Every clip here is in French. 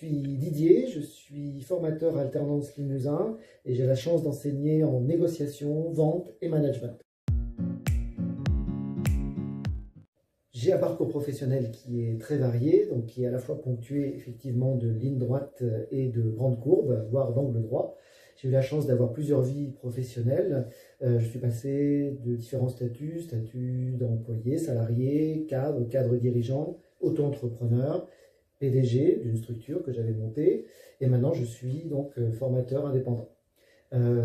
suis Didier, je suis formateur à Alternance Limousin et j'ai la chance d'enseigner en négociation, vente et management. J'ai un parcours professionnel qui est très varié, donc qui est à la fois ponctué effectivement de lignes droites et de grandes courbes, voire d'angles droits. J'ai eu la chance d'avoir plusieurs vies professionnelles. Je suis passé de différents statut d'employé, salarié, cadre dirigeant, auto-entrepreneur, PDG d'une structure que j'avais montée, et maintenant je suis donc formateur indépendant.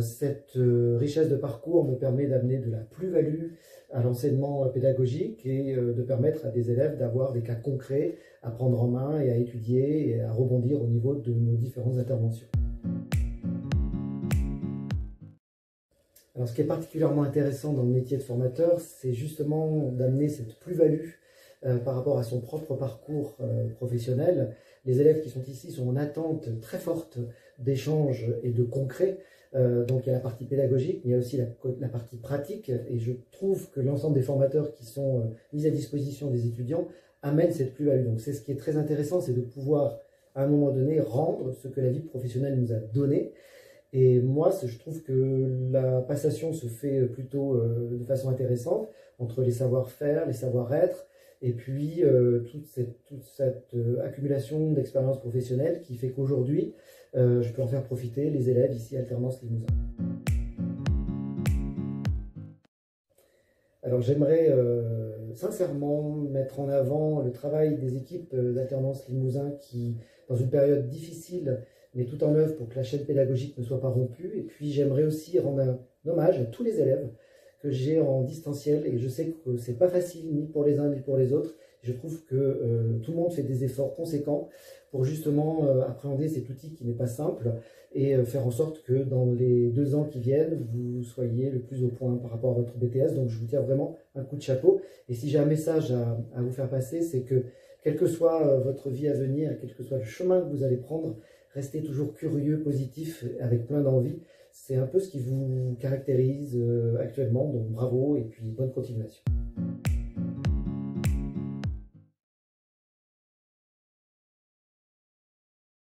Cette richesse de parcours me permet d'amener de la plus-value à l'enseignement pédagogique et de permettre à des élèves d'avoir des cas concrets à prendre en main et à étudier et à rebondir au niveau de nos différentes interventions. Alors, ce qui est particulièrement intéressant dans le métier de formateur, c'est justement d'amener cette plus-value par rapport à son propre parcours professionnel. Les élèves qui sont ici sont en attente très forte d'échanges et de concret. Donc il y a la partie pédagogique, mais il y a aussi la partie pratique. Et je trouve que l'ensemble des formateurs qui sont mis à disposition des étudiants amènent cette plus-value. Donc c'est ce qui est très intéressant, c'est de pouvoir à un moment donné rendre ce que la vie professionnelle nous a donné. Et moi, je trouve que la passation se fait plutôt de façon intéressante entre les savoir-faire, les savoir-être, et puis toute cette accumulation d'expérience professionnelle qui fait qu'aujourd'hui, je peux en faire profiter les élèves ici à Alternance Limousin. Alors j'aimerais sincèrement mettre en avant le travail des équipes d'Alternance Limousin qui, dans une période difficile, met tout en œuvre pour que la chaîne pédagogique ne soit pas rompue. Et puis j'aimerais aussi rendre un hommage à tous les élèves que j'ai en distanciel, et je sais que c'est pas facile ni pour les uns ni pour les autres. Je trouve que tout le monde fait des efforts conséquents pour justement appréhender cet outil qui n'est pas simple et faire en sorte que dans les 2 ans qui viennent, vous soyez le plus au point par rapport à votre BTS. Donc je vous tire vraiment un coup de chapeau. Et si j'ai un message à vous faire passer, c'est que quelle que soit votre vie à venir, quel que soit le chemin que vous allez prendre, restez toujours curieux, positif, avec plein d'envie. C'est un peu ce qui vous caractérise actuellement, donc bravo et puis bonne continuation.